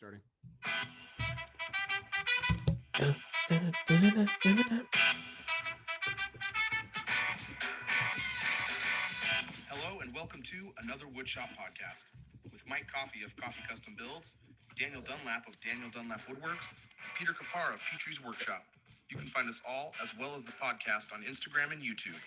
starting. Hello and welcome to another Woodshop podcast with Mike Coffey of Coffee Custom Builds, Daniel Dunlap of Daniel Dunlap Woodworks, and Peter Kapar of Petrie's Workshop. You can find us all as well as the podcast on Instagram and YouTube.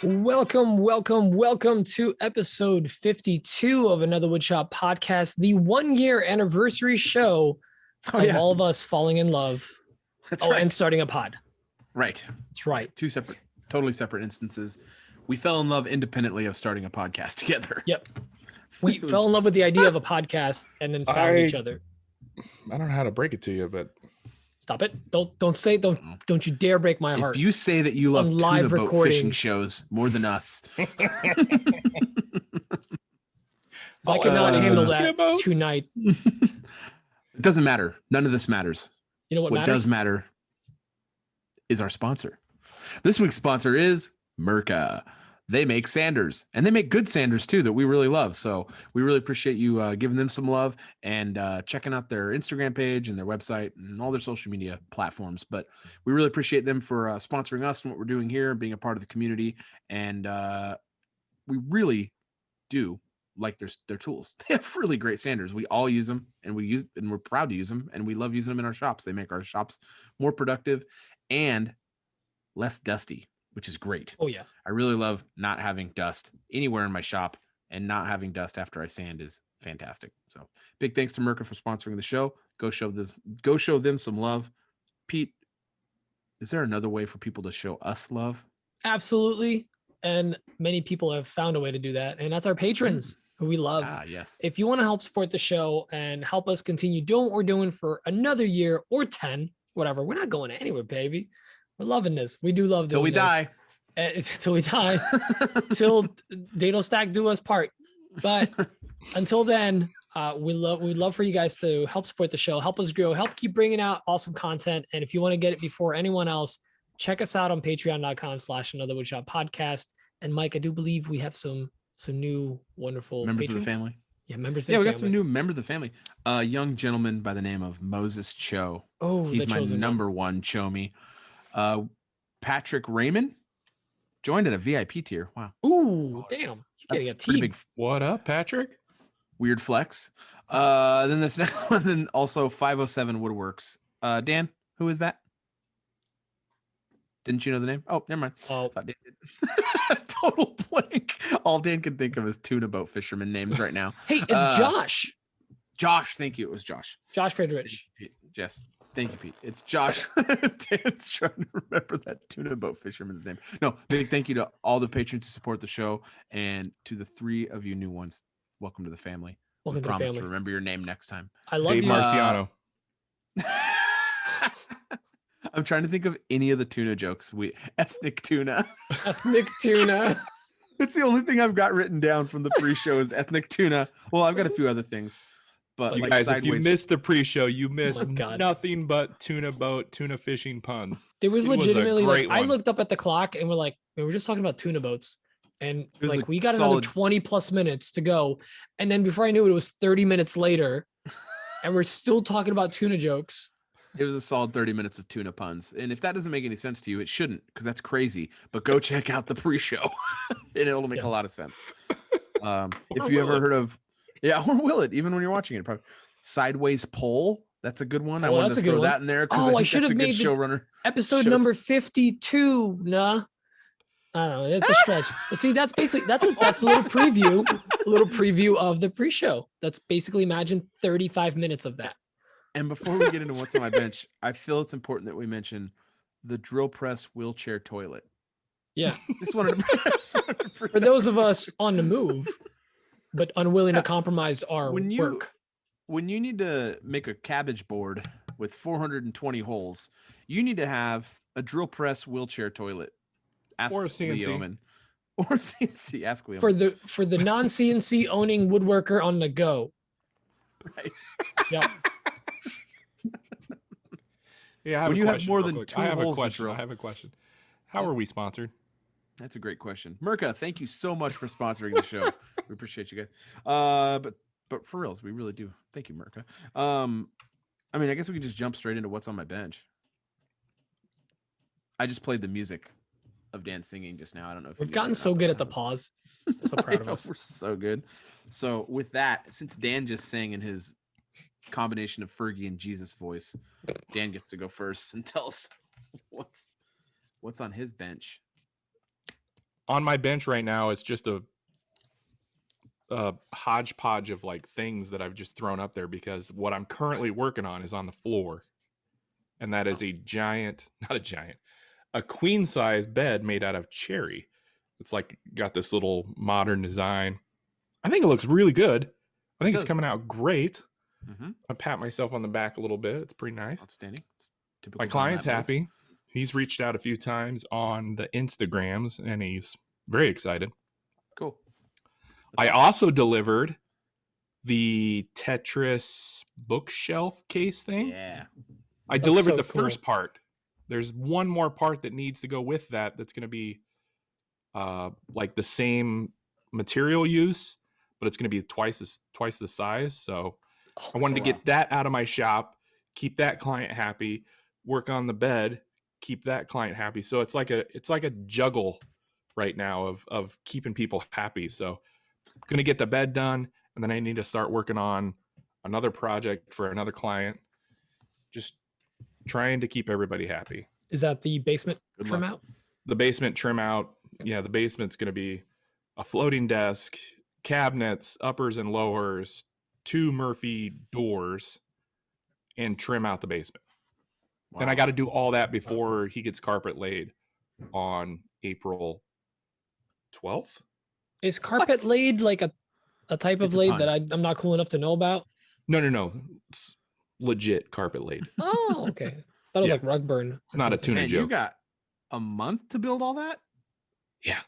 Welcome to episode 52 of another Woodshop podcast, the 1 year anniversary show of all of us falling in love. That's right. And starting a pod. Right. That's right. Two totally separate instances. We fell in love independently of starting a podcast together. Yep. We fell in love with the idea of a podcast and then found each other. I don't know how to break it to you, but stop it. Don't you dare break my heart. If you say that you love live tuna boat fishing shows more than us. I cannot handle that tonight. It doesn't matter. None of this matters. You know what matters? Does matter is our sponsor. This week's sponsor is MIRKA. They make sanders, and they make good sanders too that we really love. So we really appreciate you giving them some love and checking out their Instagram page and their website and all their social media platforms. But we really appreciate them for sponsoring us and what we're doing here, being a part of the community. And we really do like their tools. They have really great sanders. We all use them, and we're proud to use them, and we love using them in our shops. They make our shops more productive and less dusty, which is great. Oh yeah. I really love not having dust anywhere in my shop, and not having dust after I sand is fantastic. So big thanks to MIRKA for sponsoring the show. Go show them some love. Pete, is there another way for people to show us love? Absolutely. And many people have found a way to do that. And that's our patrons who we love. Yes. If you want to help support the show and help us continue doing what we're doing for another year or 10, whatever, we're not going anywhere, baby. We're loving this. We do love doing this. Till we die. Till Dado Stack do us part. But until then, we'd love for you guys to help support the show, help us grow, help keep bringing out awesome content. And if you want to get it before anyone else, check us out on patreon.com/anotherwoodshop podcast. And Mike, I do believe we have some new wonderful members patrons. of the family. Yeah, members. Yeah, we got some new members of the family. A young gentleman by the name of Moses Cho. Oh, he's my number one Cho-me. Patrick Raymond joined at a VIP tier. Wow. Ooh, damn. That's pretty big. What up, Patrick? Weird flex. Then this next one, then also 507 Woodworks. Dan, who is that? Didn't you know the name? Oh, never mind. Oh, total blank. All Dan can think of is tuna boat fisherman names right now. Hey, it's Josh. Josh, thank you. It was Josh. Josh Friedrich. Yes. Thank you, Pete. It's Josh. Dan's trying to remember that tuna boat fisherman's name. No, big thank you to all the patrons who support the show, and to the 3 of you new ones. Welcome to the family. Welcome to promise the family. to remember your name next time. I love Dave you. Marciano. I'm trying to think of any of the tuna jokes. Ethnic tuna. Ethnic tuna. It's the only thing I've got written down from the pre-show is ethnic tuna. Well, I've got a few other things. But You like guys, sideways. if you missed the pre-show, you missed God. nothing but tuna fishing puns. There was It was a legitimately great I one. looked up at the clock and we're just talking about tuna boats. And was like a we got another solid- 20 plus minutes to go. And then before I knew it, it was 30 minutes later. And we're still talking about tuna jokes. It was a solid 30 minutes of tuna puns. And if that doesn't make any sense to you, it shouldn't, because that's crazy. But go check out the pre-show and it'll make a lot of sense. If you ever heard of, or will it, even when you're watching it, probably Sideways Pole. That's a good one. I wanted to throw that in there because I think that's a good showrunner. Episode number 52. Nah. I don't know. It's a stretch. But see, that's basically that's a little preview of the pre-show. That's basically imagine 35 minutes of that. And before we get into what's on my bench, I feel it's important that we mention the drill press wheelchair toilet. Yeah. Just wanted to For those of us on the move, but unwilling to compromise our work. When you need to make a cabbage board with 420 holes, you need to have a drill press wheelchair toilet. Ask Or a CNC. Leoman. Or CNC. Ask Leoman. For the non-CNC owning woodworker on the go. Right. Yep. Yeah, I have When a you have question more real than quick. two I have a holes to question. drill. I have a question. How are we sponsored? That's a great question. MIRKA, thank you so much for sponsoring the show. We appreciate you guys. But for reals, we really do. Thank you, MIRKA. I mean, I guess we could just jump straight into what's on my bench. I just played the music of Dan singing just now. I don't know if We've gotten so good at the pause. I'm so proud of us. We're so good. So with that, since Dan just sang in his combination of Fergie and Jesus voice, Dan gets to go first and tell us what's on his bench. On my bench right now, it's just a hodgepodge of like things that I've just thrown up there because what I'm currently working on is on the floor, and that is a queen size bed made out of cherry. It's like got this little modern design. I think it looks really good. I think it's coming out great. Mm-hmm. I pat myself on the back a little bit. It's pretty nice. Outstanding. My client's happy. He's reached out a few times on the Instagrams, and he's very excited. Cool. I also delivered the Tetris bookshelf case thing. Yeah. I delivered the first part. There's one more part that needs to go with that. That's going to be like the same material use, but it's going to be twice the size. So I wanted to get that out of my shop, keep that client happy, work on the bed, keep that client happy. So it's like a juggle right now of keeping people happy. So I'm going to get the bed done, and then I need to start working on another project for another client. Just trying to keep everybody happy. Is that the basement trim out? The basement trim out. Yeah, the basement's going to be a floating desk, cabinets, uppers and lowers, 2 Murphy doors, and trim out the basement. Wow. And I got to do all that before he gets carpet laid on April 12th. Is carpet laid like a type of laid that I'm not cool enough to know about? No. It's legit carpet laid. Oh, okay. That was like rug burn. It's not a tuna joke. You got a month to build all that? Yeah.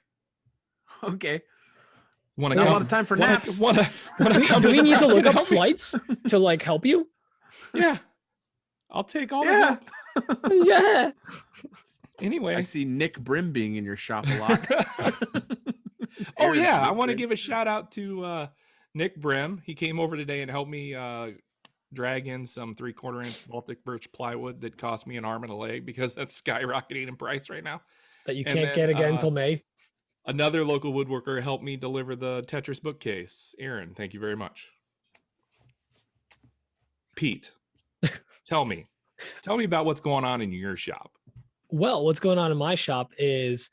Okay. Not a lot of time for naps. Do we need to look up flights to like help you? Yeah. I'll take all of them. Yeah. Anyway. I see Nick Brim being in your shop a lot. Oh, yeah. I want to give a shout out to Nick Brim. He came over today and helped me drag in some 3/4 inch Baltic birch plywood that cost me an arm and a leg because that's skyrocketing in price right now. That you can't get again until May. Another local woodworker helped me deliver the Tetris bookcase. Aaron, thank you very much. Pete, tell me about what's going on in your shop. Well, what's going on in my shop is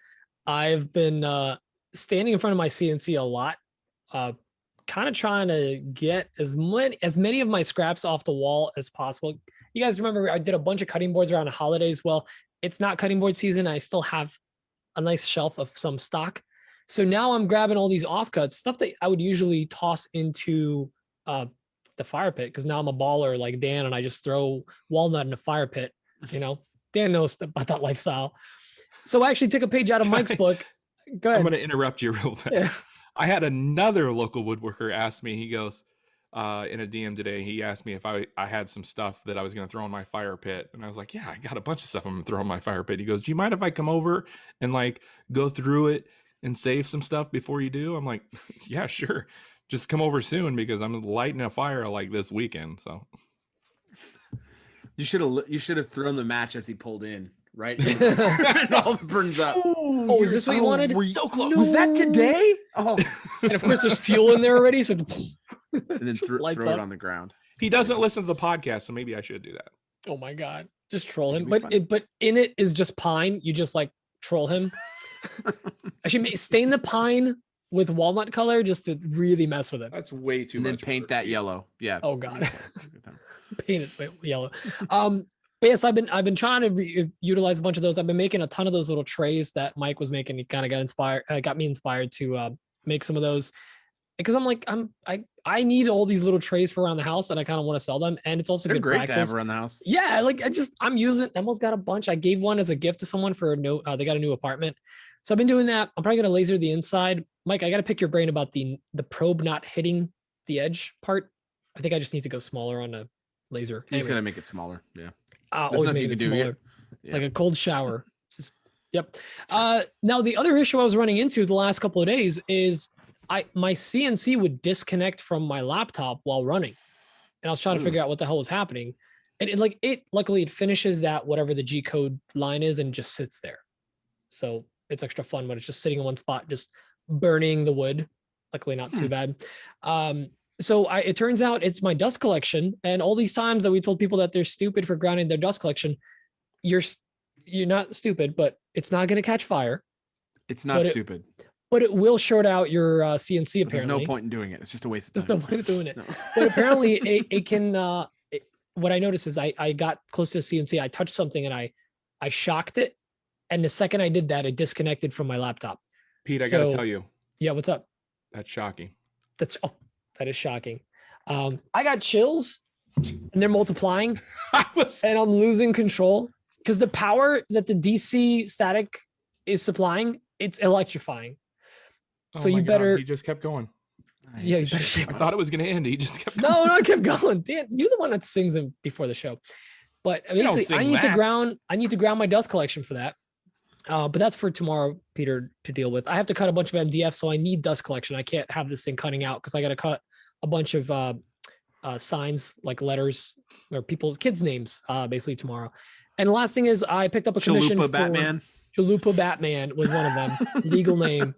I've been standing in front of my CNC a lot, kind of trying to get as many of my scraps off the wall as possible. You guys remember I did a bunch of cutting boards around the holidays. Well, it's not cutting board season. I still have a nice shelf of some stock. So now I'm grabbing all these offcuts, stuff that I would usually toss into the fire pit, because now I'm a baller like Dan and I just throw walnut in a fire pit. You know, Dan knows about that lifestyle. So I actually took a page out of Mike's book. Go ahead. I'm going to interrupt you real fast. Yeah. I had another local woodworker ask me, he goes, in a DM today, he asked me if I had some stuff that I was going to throw in my fire pit. And I was like, yeah, I got a bunch of stuff I'm going to throw in my fire pit. He goes, do you mind if I come over and like go through it and save some stuff before you do? I'm like, yeah, sure. Just come over soon because I'm lighting a fire like this weekend. So you should have thrown the match as he pulled in. Right? It all burns up. Oh, is this what you wanted? Were you so close? Was that today? Oh, and of course there's fuel in there already. So and then throw it on the ground. He doesn't listen to the podcast, so maybe I should do that. Oh my God. Just troll him. But in it is just pine. You just like troll him. I should stain the pine with walnut color just to really mess with it. That's way too much. And then paint that yellow. Yeah. Oh God. Paint it yellow. But yes, I've been trying to utilize a bunch of those. I've been making a ton of those little trays that Mike was making. He kind of got me inspired to make some of those, because I'm like, I need all these little trays for around the house, and I kind of want to sell them. And it's also good great practice to have around the house. Yeah, I'm using. Emma's got a bunch. I gave one as a gift to someone for they got a new apartment, so I've been doing that. I'm probably gonna laser the inside. Mike, I got to pick your brain about the probe not hitting the edge part. I think I just need to go smaller on a laser. He's gonna make it smaller. Yeah. Always making it smaller. Like a cold shower. Just Yep. Now the other issue I was running into the last couple of days is my CNC would disconnect from my laptop while running, and I was trying to figure out what the hell was happening. And luckily it finishes that whatever the G code line is and just sits there. So it's extra fun when it's just sitting in one spot, just burning the wood. Luckily not too bad. So it turns out it's my dust collection, and all these times that we told people that they're stupid for grounding their dust collection, you're not stupid, but it's not going to catch fire. It's not stupid. But it will short out your CNC apparently. There's no point in doing it. It's just a waste of time. There's no point in doing it. No. But apparently it can, what I noticed is I got close to the CNC, I touched something and I shocked it. And the second I did that, it disconnected from my laptop. Pete, I got to tell you. Yeah, what's up? That's shocking. That is shocking. I got chills and they're multiplying and I'm losing control because the power that the DC static is supplying, it's electrifying. So you better. He just kept going. Yeah, you better. I thought it was going to end. He just kept going. No, I kept going. Dan, you're the one that sings them before the show. But basically, I need to ground my dust collection for that. But that's for tomorrow, Peter, to deal with. I have to cut a bunch of MDF, so I need dust collection. I can't have this thing cutting out because I got to cut a bunch of signs like letters or kids' names basically tomorrow. And the last thing is I picked up a commission for Batman. Chalupa Batman was one of them. Legal name.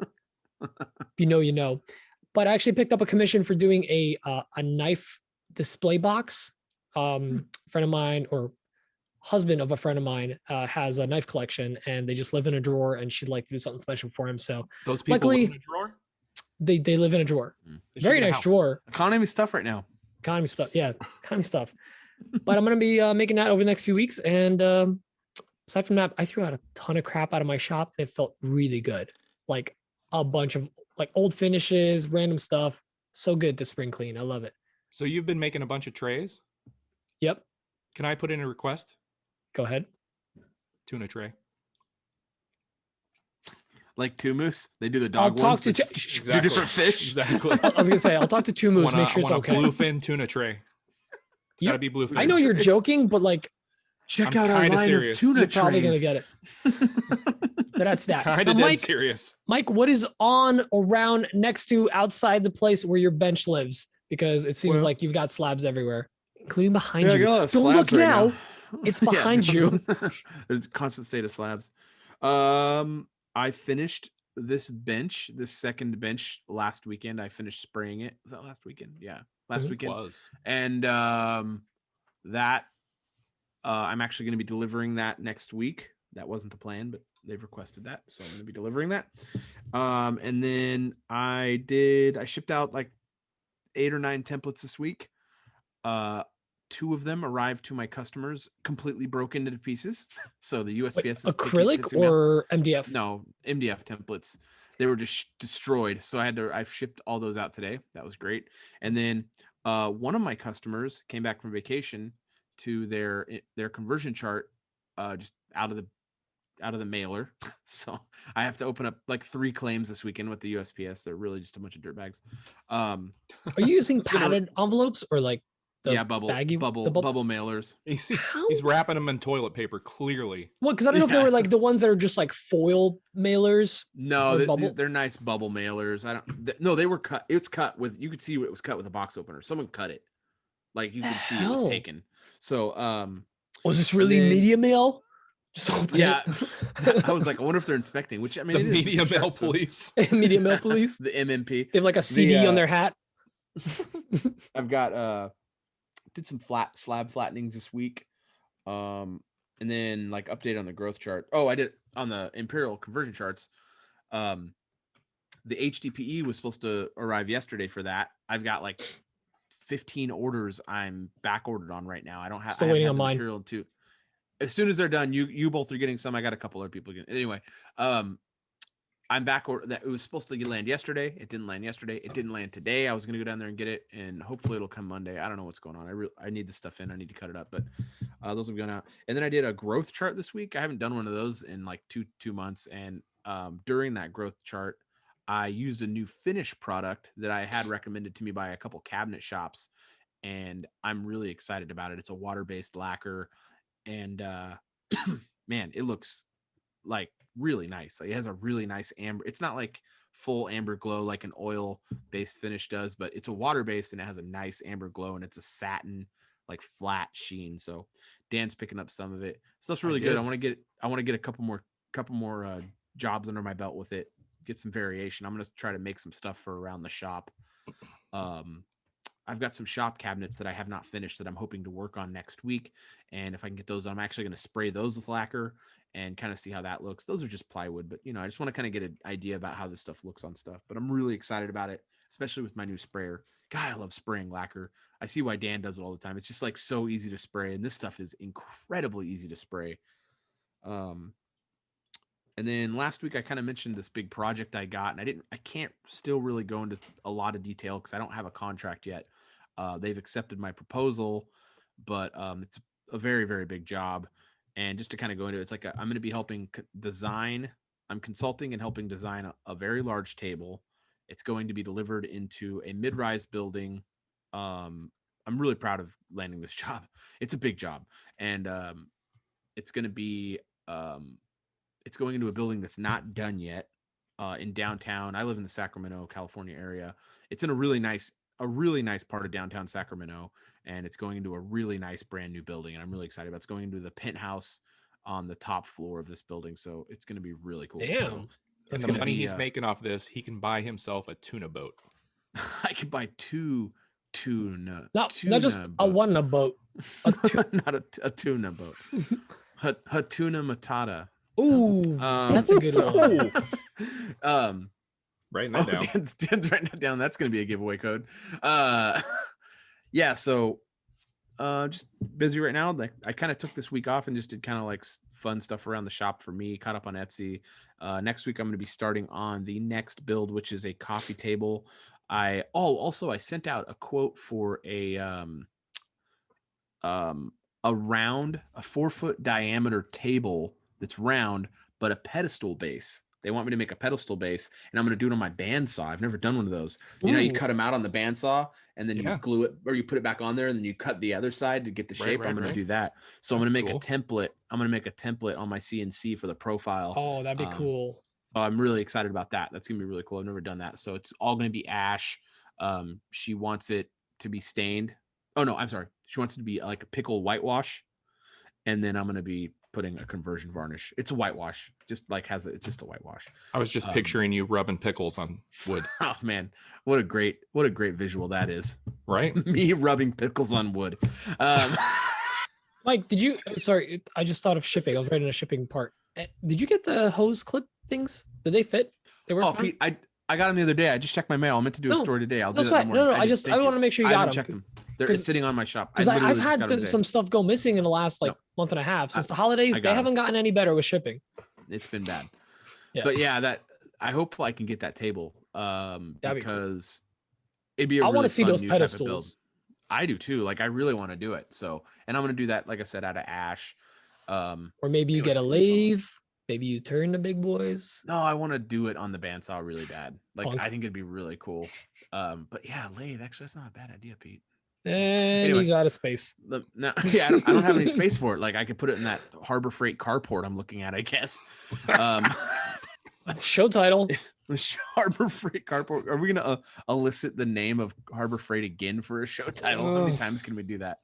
You know. But I actually picked up a commission for doing a knife display box. Friend of mine or husband of a friend of mine has a knife collection, and they just live in a drawer, and she'd like to do something special for him. So those people luckily, live in a drawer? They live in a drawer. Very nice drawer. Economy stuff right now. Economy stuff. Yeah, economy stuff. But I'm going to be making that over the next few weeks. And aside from that, I threw out a ton of crap out of my shop, and it felt really good. Like a bunch of like old finishes, random stuff. So good to spring clean. I love it. So you've been making a bunch of trays? Yep. Can I put in a request? Go ahead. Tuna tray. Like Two Moose? They do the dog I'll ones. talk to exactly. Two different fish. Exactly. I was going to say, I'll talk to Two Moose, make sure it's okay. A bluefin tuna tray. It's got to be bluefin. I know you're joking, but like, check out our line of tuna you're trays. Probably going to get it. So that's that. Kind of dead serious. Mike, what is on, around, next to, outside the place where your bench lives? Because it seems like you've got slabs everywhere, including behind you. Don't look right now. It's behind you. There's a constant state of slabs. I finished this second bench last weekend. I finished spraying it. Was that last weekend? Yeah, last weekend. It was. And that I'm actually going to be delivering that next week. That wasn't the plan, but they've requested that, so I'm going to be delivering that. And then I shipped out like 8 or 9 templates this week. 2 of them arrived to my customers completely broken into pieces. So the USPS is acrylic or MDF? No, MDF templates. They were just destroyed. So I shipped all those out today. That was great. And then one of my customers came back from vacation to their conversion chart just out of the mailer. So I have to open up like 3 claims this weekend with the USPS. They're really just a bunch of dirtbags. Are you using padded envelopes or like bubble mailers? He's wrapping them in toilet paper, clearly. Well, because I don't know if they were like the ones that are just like foil mailers. No, they're nice bubble mailers. No, they were cut. It's cut with, you could see it was cut with a box opener. Someone cut it. Like you could see it was taken. So was this really media mail? Just open it. I was like, I wonder if they're inspecting, which I mean, the media mail police. Media mail police. The MMP. They have like a CD on their hat. I've got did some slab flattenings this week. And then like update on the growth chart. Oh, I did on the Imperial conversion charts. The HDPE was supposed to arrive yesterday for that. I've got like 15 orders I'm back ordered on right now. I don't have still waiting on mine. Material too. As soon as they're done, you both are getting some. I got a couple other people getting. Anyway, I'm back. That it was supposed to land yesterday. It didn't land yesterday. It didn't land today. I was gonna go down there and get it, and hopefully it'll come Monday. I don't know what's going on. I need the stuff in. I need to cut it up, but those will be going out. And then I did a growth chart this week. I haven't done one of those in like two months. And during that growth chart, I used a new finish product that I had recommended to me by a couple cabinet shops, and I'm really excited about it. It's a water-based lacquer, and man, it looks like really nice. Like, it has a really nice amber. It's not like full amber glow like an oil based finish does, but it's a water based and it has a nice amber glow, and it's a satin like flat sheen. So Dan's picking up some of it. Stuff's really good. I want to get a couple more jobs under my belt with it. Get some variation. I'm gonna try to make some stuff for around the shop. I've got some shop cabinets that I have not finished that I'm hoping to work on next week. And if I can get those, I'm actually going to spray those with lacquer and kind of see how that looks. Those are just plywood, but I just want to kind of get an idea about how this stuff looks on stuff. But I'm really excited about it, especially with my new sprayer. God, I love spraying lacquer. I see why Dan does it all the time. It's just like so easy to spray. And this stuff is incredibly easy to spray. And then last week I kind of mentioned this big project I got, and I can't still really go into a lot of detail because I don't have a contract yet. They've accepted my proposal, but it's a very, very big job. And just to kind of go into it, it's like I'm going to be helping design. I'm consulting and helping design a very large table. It's going to be delivered into a mid-rise building. I'm really proud of landing this job. It's a big job, and it's going to be it's going into a building that's not done yet in downtown. I live in the Sacramento, California area. It's in a really nice part of downtown Sacramento, and it's going into a really nice brand new building. And I'm really excited about it. It's going into the penthouse on the top floor of this building. So it's going to be really cool. Damn. So and the money he's making off this, he can buy himself a tuna boat. I could buy two tuna. Not just boats. A one boat. Not a tuna boat. Hatuna Matata. Ooh, that's a good one. Writing that down. Dan's writing that down. That's going to be a giveaway code. Yeah. So, just busy right now. Like, I kind of took this week off and just did kind of like fun stuff around the shop for me. Caught up on Etsy. Next week I'm going to be starting on the next build, which is a coffee table. I sent out a quote for a round, a 4-foot diameter table that's round, but a pedestal base. They want me to make a pedestal base, and I'm going to do it on my bandsaw. I've never done one of those. You cut them out on the bandsaw, and then you glue it, or you put it back on there, and then you cut the other side to get the shape. I'm going to do that. So I'm going to make a template. I'm going to make a template on my CNC for the profile. Oh, that'd be cool. So I'm really excited about that. That's going to be really cool. I've never done that. So it's all going to be ash. She wants it to be stained. Oh, no, I'm sorry. She wants it to be like a pickle whitewash. And then I'm going to be putting a conversion varnish. It's a whitewash, just like it's just a whitewash. I was just picturing you rubbing pickles on wood. Oh man, what a great visual that is. Right? Me rubbing pickles on wood. Mike, sorry, I just thought of shipping. I was writing a shipping part. Did you get the hose clip things? Did they fit? They were fine? Pete, I got them the other day. I just checked my mail. I meant to do a story today. I'll do that in the morning. I want to make sure you got them. They're sitting on my shop. Because I've had some stuff go missing in the last month and a half since the holidays. They haven't gotten any better with shipping. It's been bad. Yeah. But yeah, I hope I can get that table because it'd be. I want to see those pedestals. I do too. Like I really want to do it. So, and I'm going to do that, like I said, out of ash. Or maybe you get a lathe. Maybe you turn the big boys. No, I want to do it on the bandsaw really bad. Like I think it'd be really cool. But yeah, lathe. Actually, that's not a bad idea, Pete. Anyway, he's out of space. I don't have any space for it. Like I could put it in that Harbor Freight carport I'm looking at, I guess. Show title. The Harbor Freight carport. Are we gonna elicit the name of Harbor Freight again for a show title? How many times can we do that?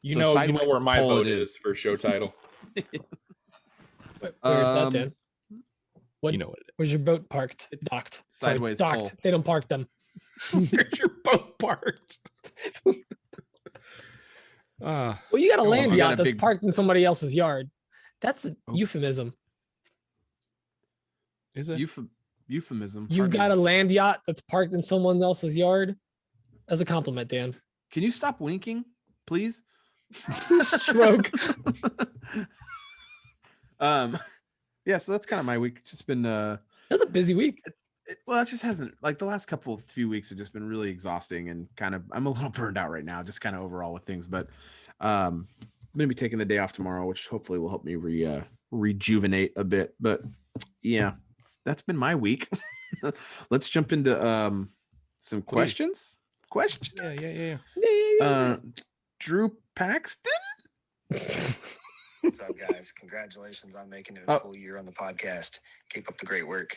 You know where my vote is for show title. Where's that, Dan? What? You know what it is. Where's your boat parked? It's docked. Sideways. Docked. Pole. They don't park them. Where's your boat parked? Well, you got a land yacht that's parked in somebody else's yard. That's a euphemism. Is it? Euphemism. You've got a land yacht that's parked in someone else's yard. As a compliment, Dan. Can you stop winking, please? Stroke. Yeah, so that's kind of my week. It's just been that's a busy week. Well, it just hasn't, like the last few weeks have just been really exhausting and kind of, I'm a little burned out right now, just kind of overall with things, but I'm going to be taking the day off tomorrow, which hopefully will help me rejuvenate a bit. But yeah, that's been my week. Let's jump into some questions. Yeah. Drew Paxton? What's up, guys? Congratulations on making it a full year on the podcast. Keep up the great work.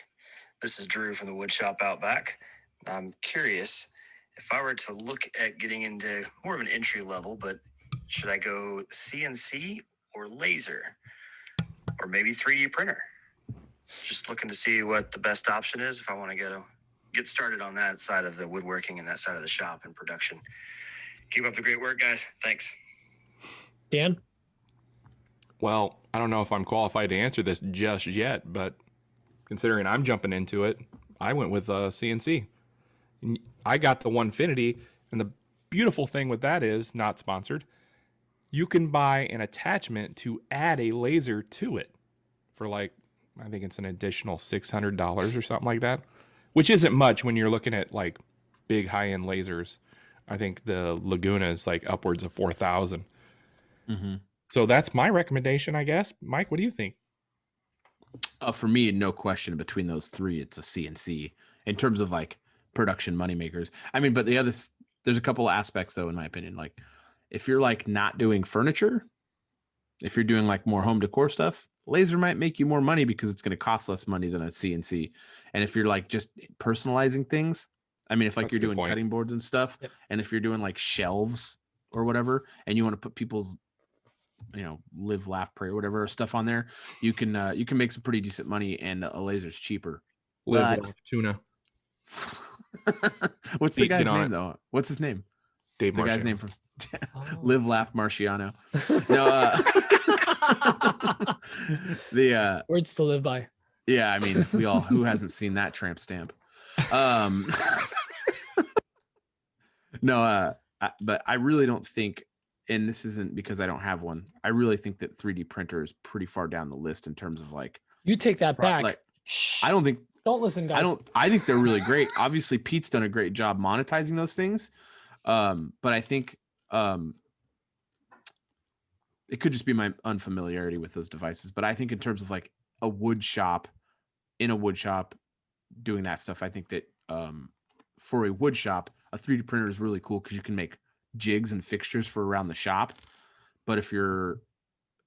This is Drew from the Woodshop out back. I'm curious if I were to look at getting into more of an entry level, but should I go CNC or laser or maybe 3D printer? Just looking to see what the best option is if I want to get started on that side of the woodworking and that side of the shop and production. Keep up the great work, guys. Thanks. Dan? Well, I don't know if I'm qualified to answer this just yet, but considering I'm jumping into it, I went with CNC. I got the Onefinity, and the beautiful thing with that is, not sponsored, you can buy an attachment to add a laser to it for like, I think it's an additional $600 or something like that, which isn't much when you're looking at like big high-end lasers. I think the Laguna is like upwards of 4,000. Mm-hmm. So that's my recommendation, I guess. Mike, what do you think? For me, no question between those three, it's a CNC in terms of like production moneymakers. I mean, but there's a couple of aspects though, in my opinion. Like if you're like not doing furniture, if you're doing like more home decor stuff, laser might make you more money because it's going to cost less money than a CNC. And if you're like just personalizing things, I mean, if like you're doing cutting boards and stuff, and if you're doing like shelves or whatever, and you want to put people's, live, laugh, pray, or whatever stuff on there, you can make some pretty decent money, and a laser's cheaper. Live, laugh, tuna. What's the guy's name though? What's his name? Dave the Marciano. Guy's name from Live, Laugh, Marciano. No, the words to live by. Yeah, I mean, who hasn't seen that tramp stamp? No, but I really don't think, and this isn't because I don't have one, I really think that 3D printer is pretty far down the list in terms of like. You take that back. Like, I don't think. Don't listen, guys. I think they're really great. Obviously, Pete's done a great job monetizing those things, but I think it could just be my unfamiliarity with those devices. But I think in terms of like a wood shop, doing that stuff, I think that for a wood shop, a 3D printer is really cool because you can make jigs and fixtures for around the shop. But if you're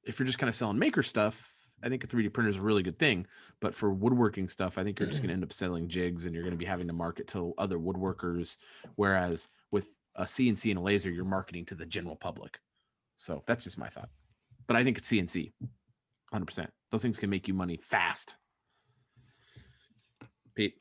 just kind of selling maker stuff, I think a 3D printer is a really good thing. But for woodworking stuff, I think you're just going to end up selling jigs, and you're going to be having to market to other woodworkers. Whereas with a CNC and a laser, you're marketing to the general public. So that's just my thought. But I think it's CNC, 100%. Those things can make you money fast. Pete.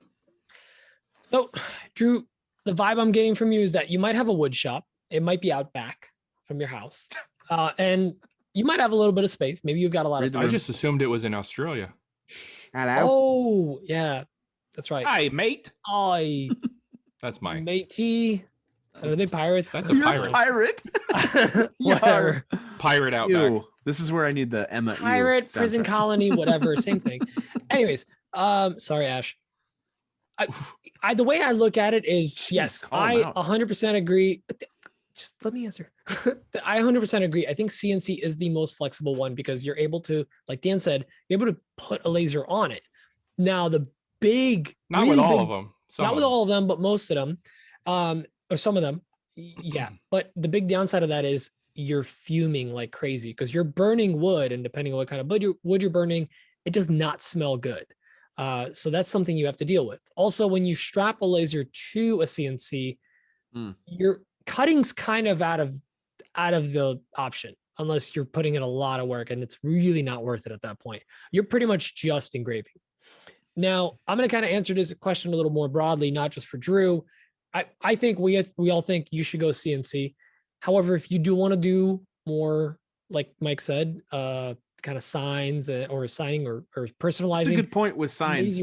So, Drew, the vibe I'm getting from you is that you might have a wood shop. It might be out back from your house. And you might have a little bit of space. Maybe you've got a lot of space. I just assumed it was in Australia. Hello? Oh, yeah. That's right. Hi, mate. That's Mike. Matey. Are they pirates? That's a pirate. Whatever. Pirate outback. This is where I need the Emma. Pirate, prison colony, whatever. Same thing. Anyways, sorry, Ash. The way I look at it is, yes, I 100% agree. Just let me answer. I 100% agree. I think CNC is the most flexible one because you're able to, like Dan said, you're able to put a laser on it. Now, the big, not with all of them. Not with all of them, but most of them, or some of them. Yeah. But the big downside of that is you're fuming like crazy because you're burning wood, and depending on what kind of wood you're burning, it does not smell good. So that's something you have to deal with. Also, when you strap a laser to a CNC, your cutting's kind of out of the option unless you're putting in a lot of work, and it's really not worth it at that point. You're pretty much just engraving. Now, I'm going to kind of answer this question a little more broadly, not just for Drew. I think we all think you should go CNC. However, if you do want to do more, like Mike said, kind of signs or signing or personalizing. That's a good point with signs.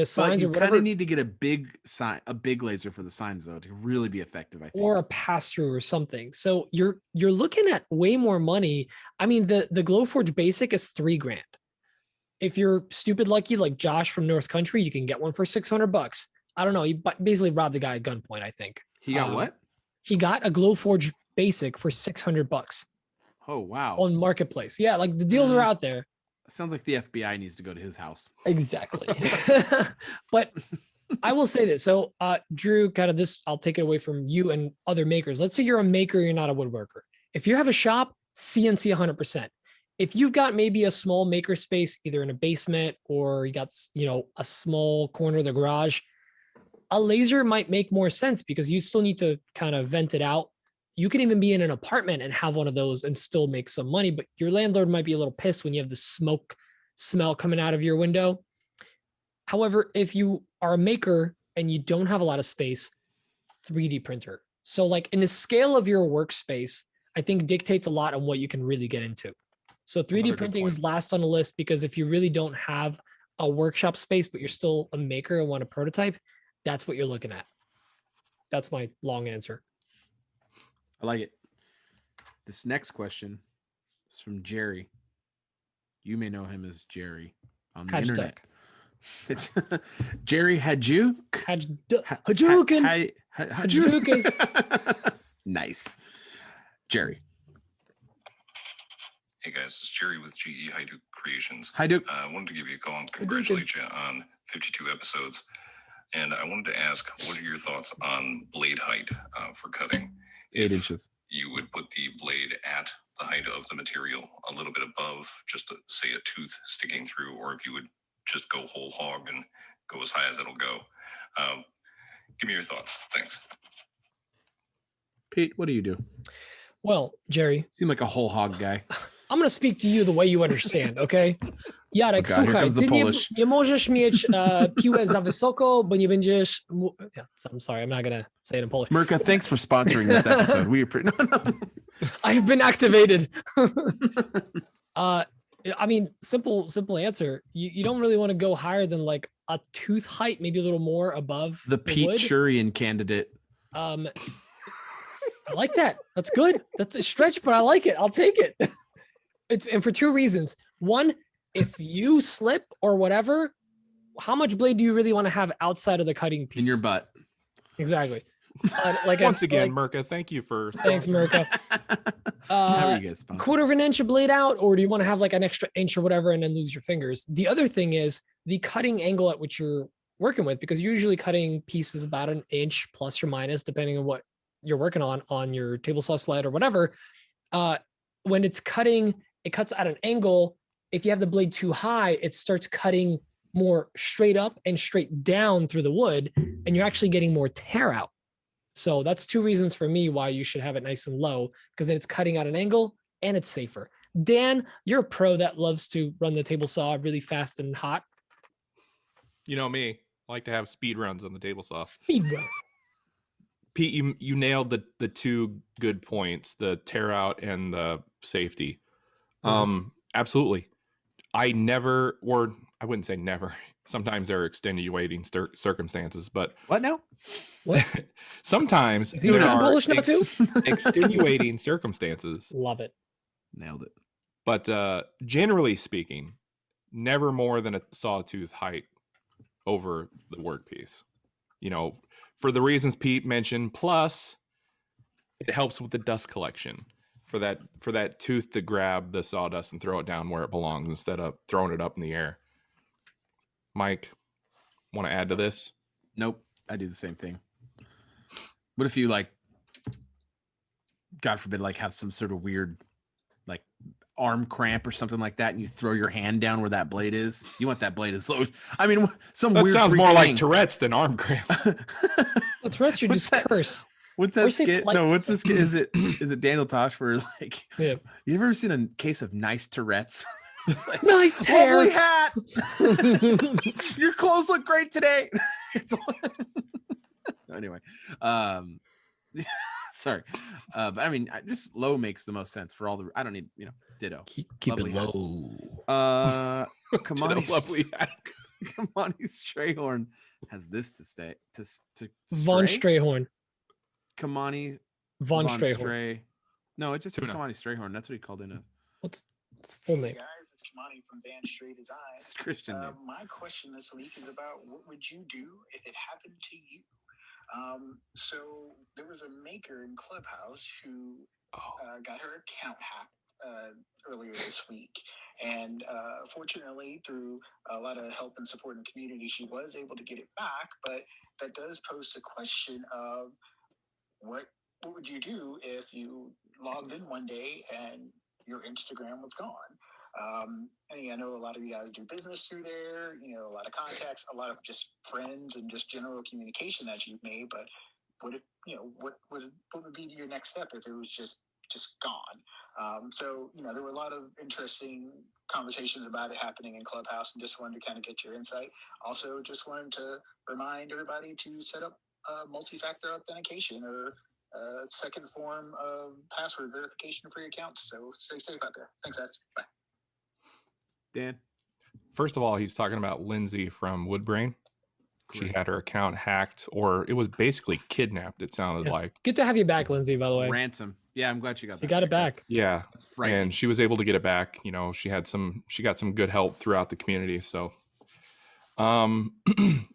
Signs you or whatever. Kind of need to get a big laser for the signs though to really be effective, I think. Or a pass through or something. So you're looking at way more money. I mean, the Glowforge Basic is $3,000. If you're stupid lucky like Josh from North Country, you can get one for $600. I don't know. He basically robbed the guy at gunpoint, I think. He got what? He got a Glowforge Basic for $600. Oh, wow. On Marketplace. Yeah, like the deals are out there. Sounds like the FBI needs to go to his house. Exactly. But I will say this. So, Drew, kind of this, I'll take it away from you and other makers. Let's say you're a maker, you're not a woodworker. If you have a shop, CNC 100%. if you've got maybe a small maker space, either in a basement or you got, a small corner of the garage, a laser might make more sense because you still need to kind of vent it out. You can even be in an apartment and have one of those and still make some money, but your landlord might be a little pissed when you have the smoke smell coming out of your window. However, if you are a maker and you don't have a lot of space, 3D printer. So like in the scale of your workspace, I think dictates a lot on what you can really get into. So 3D printing is last on the list because if you really don't have a workshop space, but you're still a maker and want a prototype, that's what you're looking at. That's my long answer. I like it. This next question is from Gerry. You may know him as Gerry on the internet. It's Gerry HajdukK. Hajdukin. Nice. Gerry. Hey guys, it's Gerry with GEHajduk Creations. Hajduk. I wanted to give you a call and congratulate you on 52 episodes. And I wanted to ask, what are your thoughts on blade height for cutting? 8 inches. You would put the blade at the height of the material, a little bit above, just to, say a tooth sticking through, or if you would just go whole hog and go as high as it'll go. Give me your thoughts. Thanks. Pete, what do you do? Well, Gerry. Seem like a whole hog guy. I'm going to speak to you the way you understand, okay? Jarek, słuchaj, ty nie możesz mieć piłę za wysoko, bo nie będziesz... I'm sorry, I'm not going to say it in Polish. MIRKA, thanks for sponsoring this episode. We appreciate I've been activated. I mean, simple answer. You don't really want to go higher than like a tooth height, maybe a little more above the Pete Churian candidate. I like that. That's good. That's a stretch, but I like it. I'll take it. And for 2 reasons. One, if you slip or whatever, how much blade do you really want to have outside of the cutting piece? In your butt. Exactly. Once again, MIRKA, thank you for... Thanks, MIRKA. How are you guys sponsored? 1/4 of an inch of blade out, or do you want to have like an extra inch or whatever and then lose your fingers? The other thing is the cutting angle at which you're working with, because you're usually cutting pieces about an inch plus or minus, depending on what you're working on your table saw sled or whatever. When it's cutting, it cuts at an angle. If you have the blade too high, it starts cutting more straight up and straight down through the wood, and you're actually getting more tear out. So that's 2 reasons for me why you should have it nice and low, because then it's cutting at an angle and it's safer. Dan, you're a pro that loves to run the table saw really fast and hot. You know me, I like to have speed runs on the table saw. Speed run. Pete, you nailed the 2 good points, the tear out and the safety. Absolutely. I wouldn't say never. Sometimes there are extenuating circumstances, but what now? What? Sometimes there are extenuating circumstances. Love it. Nailed it. But generally speaking, never more than a sawtooth height over the workpiece. For the reasons Pete mentioned, plus it helps with the dust collection. For that tooth to grab the sawdust and throw it down where it belongs instead of throwing it up in the air. Mike, want to add to this? Nope. I do the same thing. What if you God forbid, have some sort of weird arm cramp or something like that, and you throw your hand down where that blade is? You want that blade as low. I mean, some that weird sounds more thing. like Tourette's than arm cramps. Well, Tourette's, you just curse. What's that skit? No, what's this skit? Is it Daniel Tosh for yeah. You ever seen a case of nice Tourette's? It's nice hair. Lovely hat. Your clothes look great today. Anyway, sorry. But I mean, just low makes the most sense for all the, I don't need, ditto. Keep it low. Kimani lovely hat. Kimani Strayhorn has this to stay to VonStrayDesigns. Kimani VonStrayDesigns. No, it just says Kimani Strayhorn. That's what he called in as. What's the full name? Hey guys, it's Kimani from VonStrayDesigns. It's Christian name. My question this week is about what would you do if it happened to you? So there was a maker in Clubhouse who got her account hacked earlier this week. And fortunately, through a lot of help and support in the community, she was able to get it back. But that does pose the question of what would you do if you logged in one day and your Instagram was gone. And I know a lot of you guys do business through there, a lot of contacts, a lot of just friends and just general communication that you've made. But what would be your next step if it was just gone? So there were a lot of interesting conversations about it happening in Clubhouse, and just wanted to kind of get your insight. Also, just wanted to remind everybody to set up multi-factor authentication or second form of password verification for your accounts. So stay safe out there. Thanks, guys. Bye. Dan? First of all, he's talking about Lindsay from Woodbrain. Correct. She had her account hacked, or it was basically kidnapped, it sounded like. Good to have you back, Lindsay, by the way. Ransom. Yeah, I'm glad you got that. You got it back. Yeah. That's frightening. And she was able to get it back. She got some good help throughout the community. So, and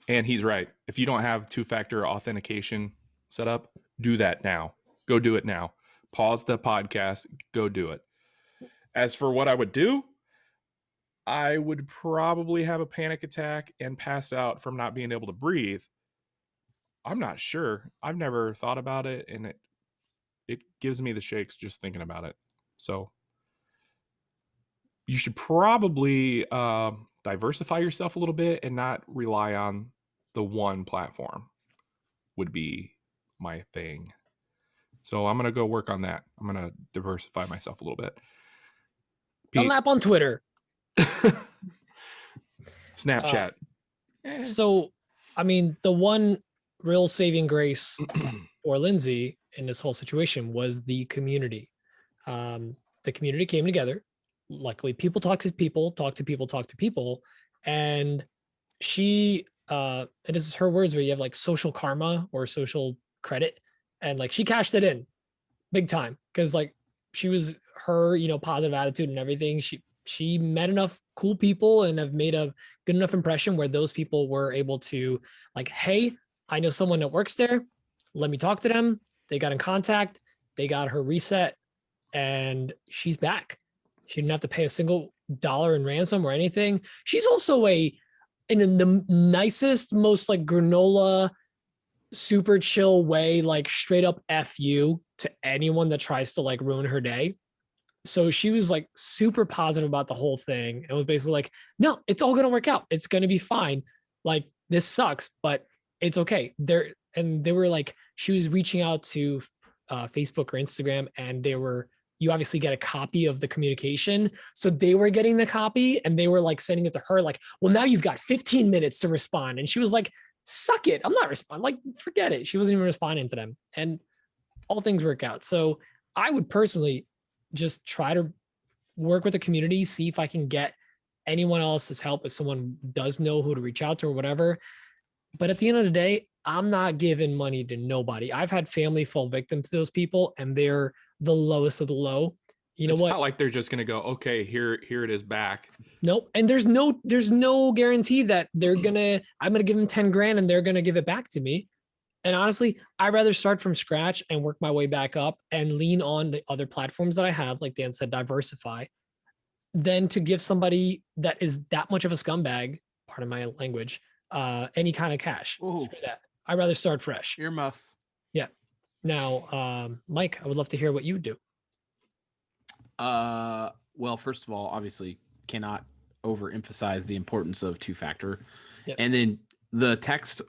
he's right. If you don't have two-factor authentication set up, do that now. Go do it now. Pause the podcast. Go do it. As for what I would do, I would probably have a panic attack and pass out from not being able to breathe. I'm not sure. I've never thought about it, and it gives me the shakes just thinking about it. So you should probably diversify yourself a little bit and not rely on the one platform would be my thing. So I'm going to go work on that. I'm going to diversify myself a little bit. Dunlap on Twitter. Snapchat. So, the one real saving grace for Lindsay in this whole situation was the community. The community came together. Luckily, people talk to people, and she, and this is her words, where you have like social karma or social credit, and like she cashed it in big time because like she was her, positive attitude and everything. She met enough cool people and have made a good enough impression where those people were able to like, hey, I know someone that works there. Let me talk to them. They got in contact. They got her reset, and she's back. She didn't have to pay a single dollar in ransom or anything. She's also in the nicest, most like granola, super chill way, like straight up F you to anyone that tries to like ruin her day. So she was like super positive about the whole thing. It was basically like, no, it's all going to work out. It's going to be fine. Like this sucks, but it's okay. They were like, she was reaching out to Facebook or Instagram, and you obviously get a copy of the communication. So they were getting the copy, and they were like sending it to her like, well, now you've got 15 minutes to respond. And she was like, suck it. I'm not responding. Like, forget it. She wasn't even responding to them, and all things work out. So I would personally just try to work with the community, see if I can get anyone else's help if someone does know who to reach out to or whatever. But at the end of the day, I'm not giving money to nobody. I've had family fall victim to those people, and they're the lowest of the low. It's not like they're just going to go, okay, here it is back. Nope. And there's no guarantee that I'm going to give them 10 grand and they're going to give it back to me. And honestly, I'd rather start from scratch and work my way back up and lean on the other platforms that I have, like Dan said, diversify, than to give somebody that is that much of a scumbag, pardon my language, any kind of cash. Ooh. Screw that. I'd rather start fresh. Earmuffs. Yeah. Now, Mike, I would love to hear what you do. Well, first of all, obviously cannot overemphasize the importance of two-factor. Yep. And then the text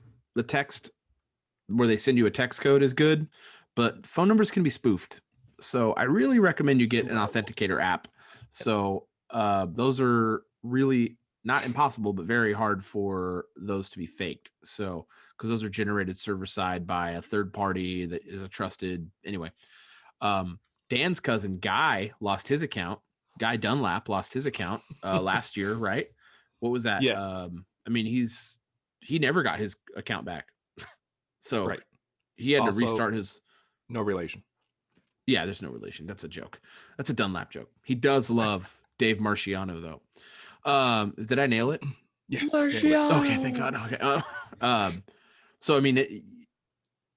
where they send you a text code is good, but phone numbers can be spoofed. So I really recommend you get an authenticator app. So those are really not impossible, but very hard for those to be faked. So, because those are generated server side by a third party that is a trusted, anyway. Dan's cousin Guy lost his account. Guy Dunlap lost his account last year, right? What was that? Yeah. He never got his account back. So right. He had also, to restart his. No relation. Yeah, there's no relation. That's a joke. That's a Dunlap joke. He does love Dave Marciano, though. Did I nail it? Yes. Marciano. Okay, thank God. Okay. So I mean,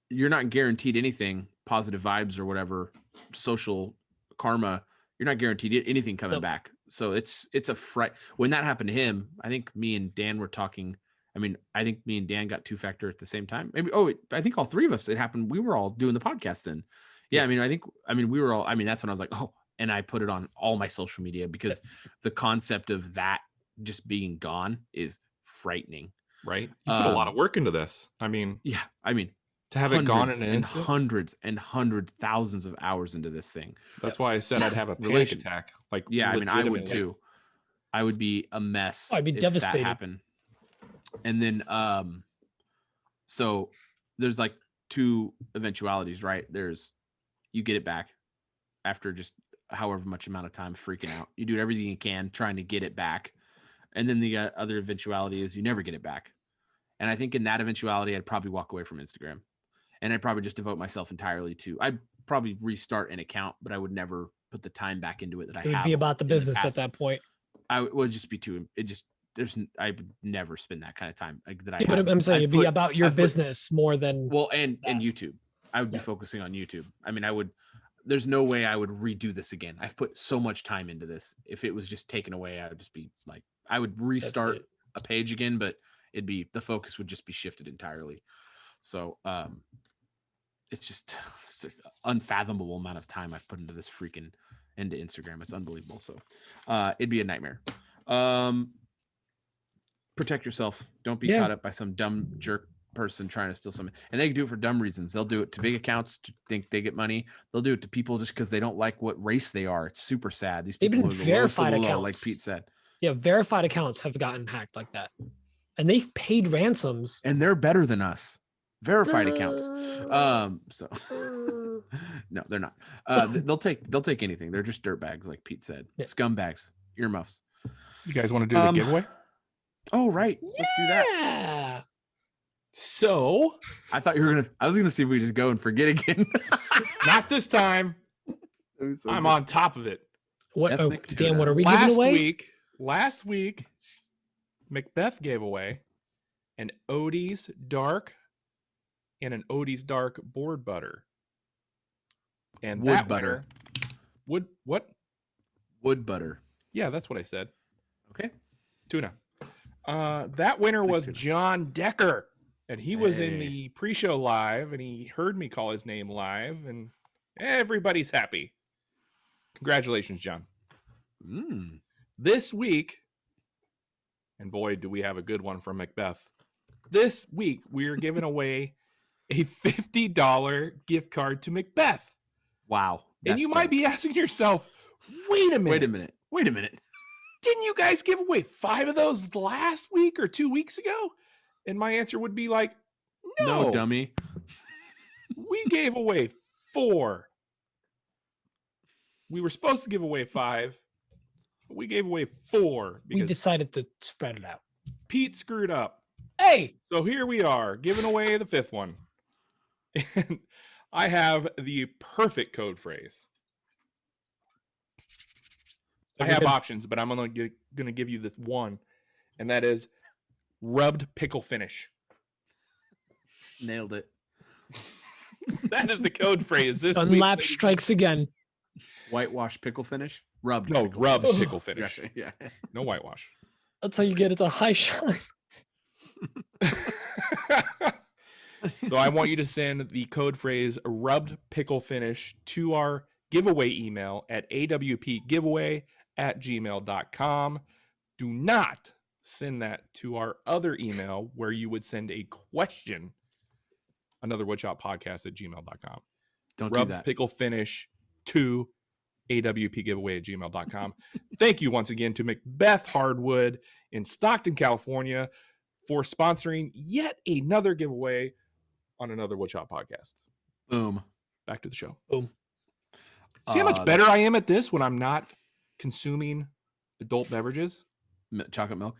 you're not guaranteed anything, positive vibes or whatever, social karma. You're not guaranteed anything coming back. So it's a fright. When that happened to him, I think me and Dan were talking. I think me and Dan got two-factor at the same time. Maybe. I think all three of us. It happened. We were all doing the podcast then. Yeah. We were all. That's when I was like, oh, and I put it on all my social media because the concept of that just being gone is frightening. Right. You put a lot of work into this. I mean, to have it gone in an instant, hundreds and hundreds, thousands of hours into this thing. That's why I said I'd have a panic attack. Like, I mean, I would too. I would be a mess. I'd be devastated. That happened. And then, so there's like two eventualities, right? There's you get it back after just however much amount of time freaking out. You do everything you can trying to get it back. And then the other eventuality is you never get it back. And I think in that eventuality, I'd probably walk away from Instagram. And I'd probably just devote myself entirely to, I'd probably restart an account, but I would never put the time back into it that I have. It would be about the business at that point. I would just be too, I would never spend that kind of time that I have. But I'm saying it'd be about your business more than. Well, and YouTube. I would be focusing on YouTube. I mean, there's no way I would redo this again. I've put so much time into this. If it was just taken away, I would just be like, I would restart a page again, but the focus would just be shifted entirely. So, it's just an unfathomable amount of time I've put into this into Instagram. It's unbelievable. So, it'd be a nightmare. Protect yourself. Don't be caught up by some dumb jerk person trying to steal something. And they can do it for dumb reasons. They'll do it to big accounts to think they get money. They'll do it to people just because they don't like what race they are. It's super sad. These people are the verified accounts, like Pete said. Yeah, verified accounts have gotten hacked like that, and they've paid ransoms. And they're better than us. Verified accounts. So no, they're not. They'll take anything. They're just dirtbags, like Pete said. Yeah. Scumbags, earmuffs. You guys want to do the giveaway? Oh, right. Let's do that. So I thought I was gonna see if we just go and forget again. Not this time. I'm on top of it. What? Oh, Dan, what are we giving away? Last week, Macbeth gave away an Odie's Dark and an Odie's Dark board butter. And wood butter. What? Wood butter. Yeah, that's what I said. Okay. Tuna. That winner was John Decker. And he was in the pre-show live, and he heard me call his name live, and everybody's happy. Congratulations, John. This week, and boy, do we have a good one from Macbeth. This week, we are giving away a $50 gift card to Macbeth. Wow. And you might be asking yourself, wait a minute. Didn't you guys give away 5 of those last week or 2 weeks ago? And my answer would be like, no, dummy. We gave away 4. We were supposed to give away 5, but we gave away 4. We decided to spread it out. Pete screwed up. Hey! So here we are, giving away the 5th one. And I have the perfect code phrase. I have options, but I'm only going to give you this one, and that is rubbed pickle finish. Nailed it. That is the code phrase. This Dunlap strikes again. Whitewash pickle finish? Rubbed. No, rubbed pickle finish. Yeah. No whitewash. That's how you get it to high shine. So I want you to send the code phrase rubbed pickle finish to our giveaway email at awpgiveaway@gmail.com. Do not send that to our other email where you would send a question, anotherwoodshop@gmail.com. Don't Rubbed do that. Pickle finish to awpgiveaway@gmail.com. Thank you once again to Macbeth Hardwood in Stockton, California for sponsoring yet another giveaway on Another Woodshop podcast. Boom. Back to the show. Boom. See how much better I am at this when I'm not consuming adult beverages? Chocolate milk.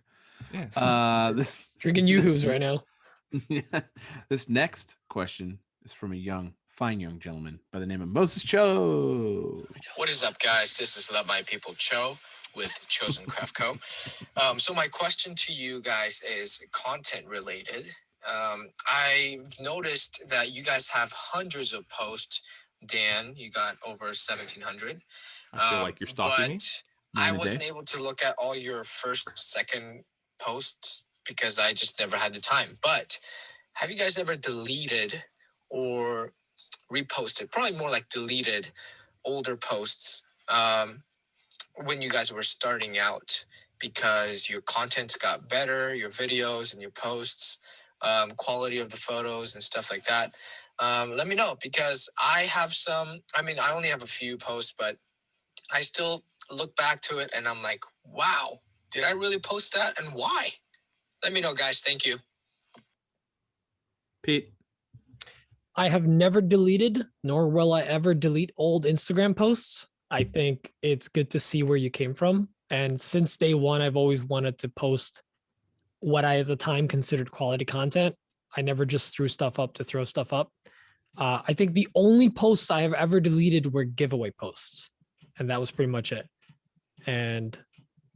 Yeah. This drinking Yoo-hoos right now. This next question is from a fine young gentleman by the name of Moses Cho. What is up, guys? This is Love My People Cho with Chosen Craft Co. So my question to you guys is content related. I've noticed that you guys have hundreds of posts. Dan, you got over 1,700. I feel like you're stalking me. I wasn't able to look at all your first, second posts because I just never had the time. But have you guys ever deleted or reposted, probably more like deleted, older posts when you guys were starting out, because your contents got better, your videos and your posts, quality of the photos and stuff like that. Let me know, because I have I only have a few posts, but I still look back to it and I'm like, wow, did I really post that, and why? Let me know, guys. Thank you. Pete. I have never deleted, nor will I ever delete old Instagram posts. I think it's good to see where you came from. And since day one, I've always wanted to post what I at the time considered quality content. I never just threw stuff up to throw stuff up. I think the only posts I have ever deleted were giveaway posts. And that was pretty much it. And,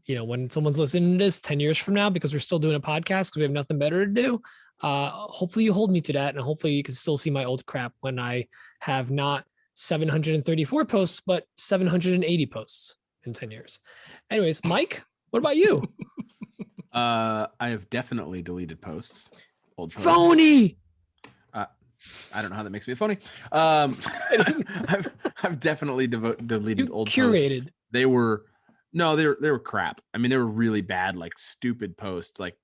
when someone's listening to this 10 years from now, because we're still doing a podcast because we have nothing better to do, hopefully you hold me to that. And hopefully you can still see my old crap when I have not 734 posts, but 780 posts in 10 years. Anyways, Mike, what about you? I have definitely deleted posts. Old posts. Phony. I don't know how that makes me phony. I've definitely deleted old curated posts. They were crap. I mean, they were really bad, like stupid posts, like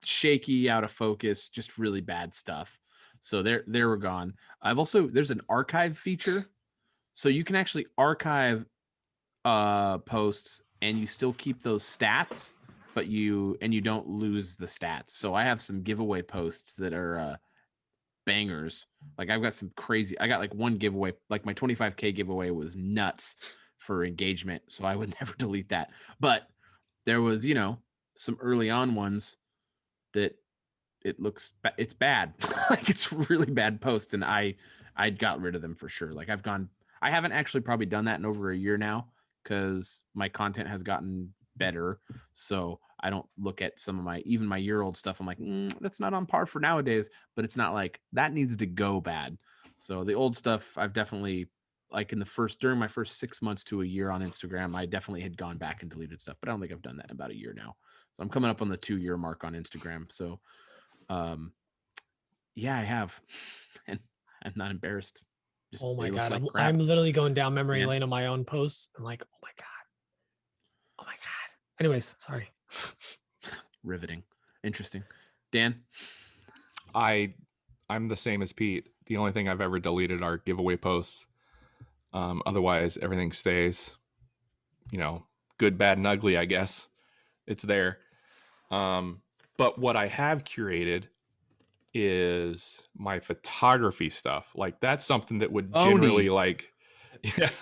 shaky, out of focus, just really bad stuff. So they were gone. There's an archive feature, so you can actually archive posts and you still keep those stats, but you don't lose the stats. So I have some giveaway posts that are bangers. Like I got like one giveaway, like my 25K giveaway was nuts for engagement, so I would never delete that. But there was, some early on ones that it's bad. Like it's really bad posts, and I got rid of them for sure. Like I haven't actually probably done that in over a year now, because my content has gotten better. So I don't look at some of even my year-old stuff. I'm like, that's not on par for nowadays, but it's not like that needs to go bad. So the old stuff, I've definitely, like during my first 6 months to a year on Instagram, I definitely had gone back and deleted stuff, but I don't think I've done that in about a year now. So I'm coming up on the 2-year mark on Instagram. So, yeah, I have, and I'm not embarrassed. Oh my God. I'm literally going down memory lane on my own posts. I'm like, oh my God. Anyways, sorry. Riveting. Interesting. Dan? I'm the same as Pete. The only thing I've ever deleted are giveaway posts. Otherwise, everything stays, good, bad, and ugly, I guess. It's there. But what I have curated is my photography stuff. Like that's something that would generally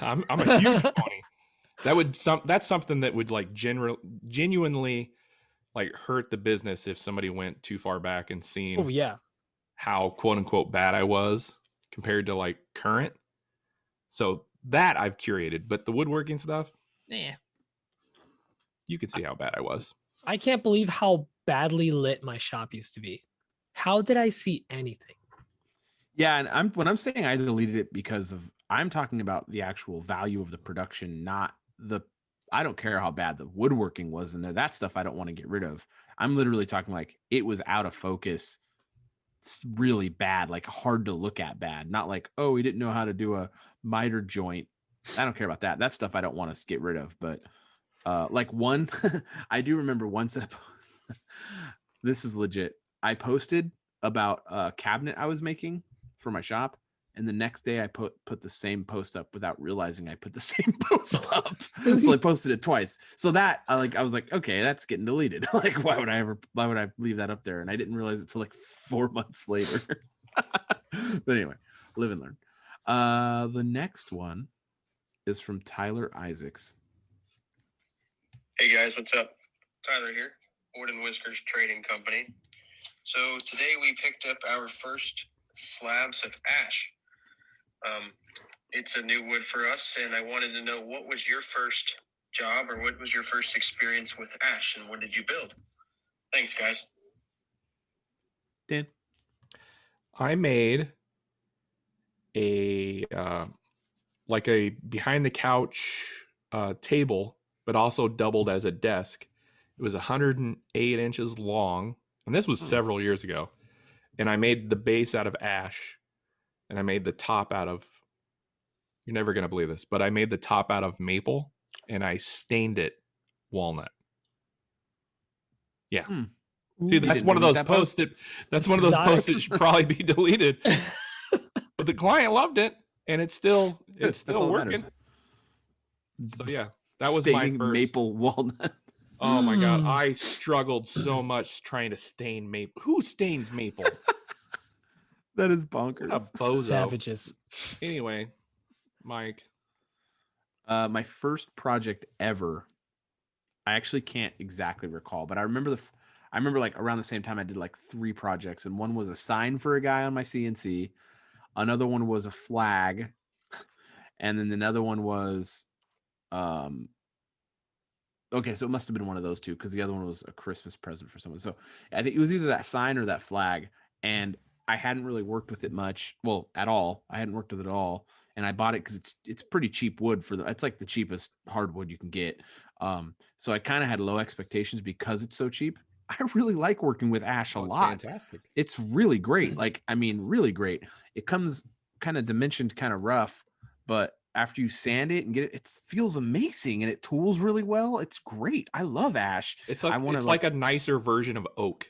I'm a huge pony. That's something that would like genuinely like hurt the business if somebody went too far back and seen how quote unquote bad I was compared to like current. So that I've curated, but the woodworking stuff, you could see how bad I was. I can't believe how badly lit my shop used to be. How did I see anything? Yeah, and when I'm saying I deleted it because I'm talking about the actual value of the production, not I don't care how bad the woodworking was in there. That stuff I don't want to get rid of. I'm literally talking like it was out of focus. It's really bad, like hard to look at bad. Not like, oh, we didn't know how to do a miter joint. I don't care about that. That stuff I don't want to get rid of. But like one, I do remember one set of posts. This is legit. I posted about a cabinet I was making for my shop, and the next day I put the same post up without realizing I put the same post up. So I posted it twice. So that I was like, okay, that's getting deleted. Like, why would I leave that up there? And I didn't realize it till like 4 months later. But anyway, live and learn. The next one is from Tyler Isaacs. Hey guys, what's up? Tyler here, Board and Whiskers Trading Company. So today we picked up our first slabs of ash. It's a new wood for us, and I wanted to know, what was your first job, or what was your first experience with ash, and what did you build? Thanks, guys. Dan? I made a like a behind the couch table, but also doubled as a desk. It was 108 inches long, and this was several years ago. And I made the base out of ash, and I made the top out of You're never gonna believe this, but I made the top out of maple and I stained it walnut. Yeah. See, that's one of those posts that should probably be deleted. But the client loved it, and it's still working. So yeah, that was my first maple walnut. Oh my god, I struggled so much trying to stain maple. Who stains maple? That is bonkers. What a bozo. Savages. Anyway, Mike. My first project ever, I actually can't exactly recall, but I remember like around the same time I did like 3 projects, and one was a sign for a guy on my CNC, another one was a flag, and then another one was okay, so it must have been one of those two because the other one was a Christmas present for someone. So I think it was either that sign or that flag, and I hadn't really worked with it much, well, at all. I hadn't worked with it at all, and I bought it because it's pretty cheap wood it's like the cheapest hardwood you can get. So I kind of had low expectations because it's so cheap. I really like working with ash a lot. Fantastic. It's really great. Like, I mean, really great. It comes kind of dimensioned, kind of rough, but after you sand it and get it, it feels amazing, and it tools really well. It's great. I love ash. It's like a nicer version of oak.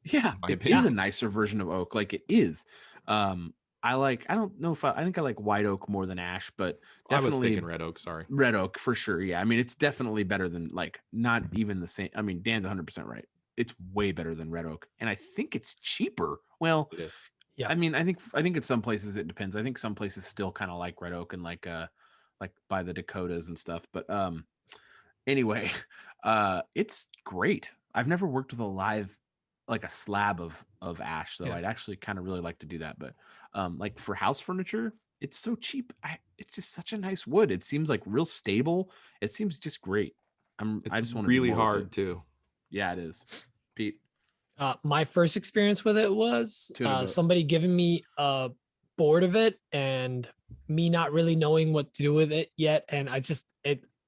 Yeah, it is a nicer version of oak. Like it is. I don't know if I think I like white oak more than ash, but definitely I was thinking red oak. Sorry, red oak for sure. Yeah, I mean it's definitely better than like not even the same. I mean Dan's 100% right. It's way better than red oak, and I think it's cheaper. Well, it is. Yeah, I mean I think in some places it depends. I think some places still kind of like red oak and like by the Dakotas and stuff. But anyway, it's great. I've never worked with like a slab of ash though. Yeah. I'd actually kind of really like to do that, but like for house furniture, it's so cheap. It's just such a nice wood. It seems like real stable. It seems just great. I just want to really hard too. Yeah, it is. Pete. My first experience with it was somebody giving me a board of it and me not really knowing what to do with it yet, and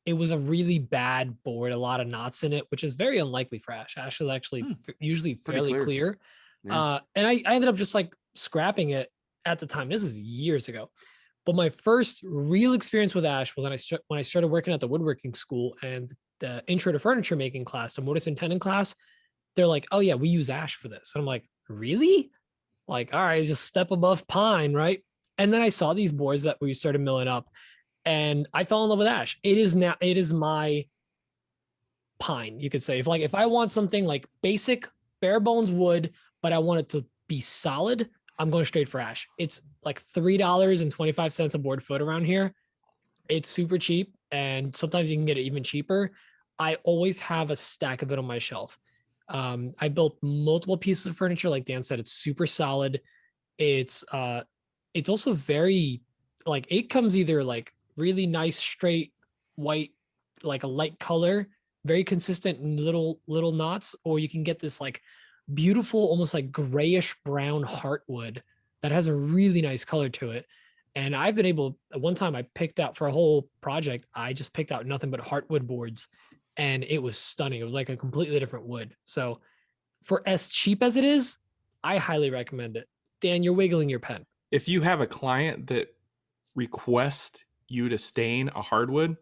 it was a really bad board, a lot of knots in it, which is very unlikely for ash. Ash is actually usually fairly clear. Yeah. And I ended up just like scrapping it at the time. This is years ago. But my first real experience with ash was when I started working at the woodworking school, and the intro to furniture making class, the mortise and tenon class, they're like, oh yeah, we use ash for this. And I'm like, really? Like, all right, just step above pine, right? And then I saw these boards that we started milling up, and I fell in love with ash. It is my pine, you could say. If I want something like basic, bare bones wood, but I want it to be solid, I'm going straight for ash. It's like $3.25 a board foot around here. It's super cheap, and sometimes you can get it even cheaper. I always have a stack of it on my shelf. I built multiple pieces of furniture. Like Dan said, it's super solid. It's also very, like, it comes either like really nice straight white, like a light color, very consistent in little knots, or you can get this like beautiful, almost like grayish brown heartwood that has a really nice color to it. And I've been able, one time I picked out for a whole project, I just picked out nothing but heartwood boards, and it was stunning. It was like a completely different wood. So for as cheap as it is, I highly recommend it. Dan, you're wiggling your pen. If you have a client that requests you to stain a hardwood,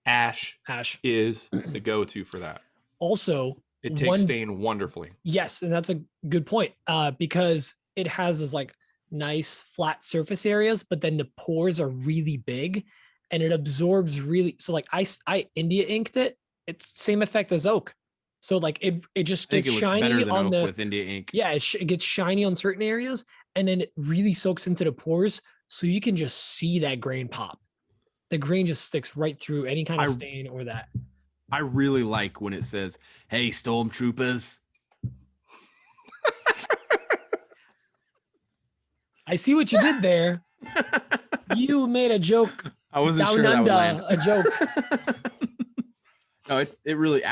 ash is the go-to for that. Also, it takes stain wonderfully. Yes, and that's a good point, because it has this like nice flat surface areas, but then the pores are really big, and it absorbs really. So like I India inked it. It's same effect as oak. So like it just gets shiny on the with India ink. Yeah, it gets shiny on certain areas, and then it really soaks into the pores, so you can just see that grain pop. The grain just sticks right through any kind of stain or that. I really like when it says, "Hey, stormtroopers." I see what you did there. You made a joke. I wasn't sure that would land. A joke. No, it really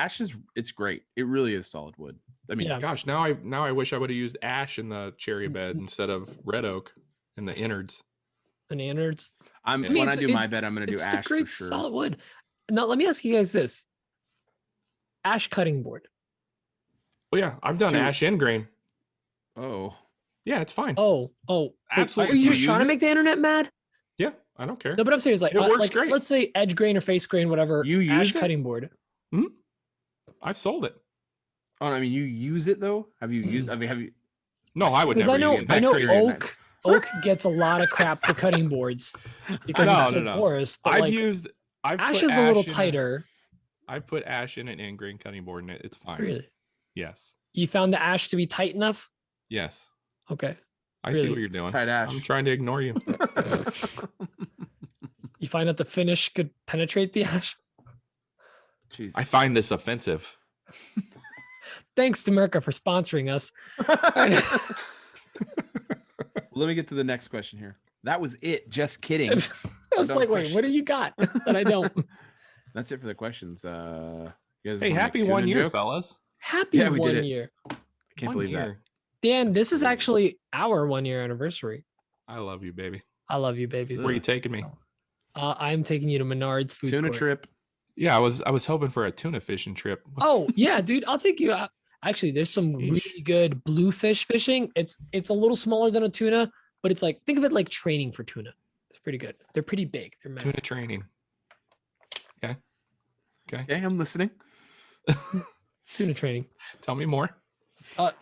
it's great. It really is solid wood. I mean, gosh, now I wish I would have used ash in the cherry bed instead of red oak in the innards. And the innards. When I do my bed, I'm going to do ash great, for sure. Solid wood. Now, let me ask you guys this: ash cutting board. Well, yeah, I've done ash end grain. Oh, yeah, it's fine. Oh, absolutely. Are you just trying to make the internet mad? Yeah, I don't care. No, but I'm serious. Like, It works like great. let's say edge grain or face grain, whatever. You use ash it? cutting board. I've sold it. Oh, I mean, you use it though. Have you used? I mean, have you? No, I would Because never I know, use it. I That's know crazy. oak gets a lot of crap for cutting boards because No, it's so no. porous. But I've ash put is a little ash in tighter. I put ash in an end grain cutting board and it's fine. Really? Yes. You found the ash to be tight enough? Yes. Okay. I see what you're doing. Tight ash. I'm trying to ignore you. You find that the finish could penetrate the ash? Jeez. I find this offensive. Thanks to MIRKA for sponsoring us. Let me get to the next question here. That was it. Just kidding. I was No like, wait, what do questions. you got that I don't? That's it for the questions. You guys Hey, wanna happy make 1 tuna year, jokes? fellas. Happy Yeah, we did 1 it. year. I can't 1 believe year. Dan, this is crazy. actually our 1 year anniversary. I love you, baby. I love you, babies. Where are you taking me? I'm taking you to Menard's food Tuna court. trip. Yeah, I was hoping for a tuna fishing trip. Oh yeah, dude, I'll take you out. Actually, there's some Yeesh. really good bluefish fishing. It's a little smaller than a tuna, but it's like, think of it like training for tuna. It's pretty good. They're pretty big. They're Tuna massive. training. Okay. Okay, I'm listening. Tuna training. Tell me more.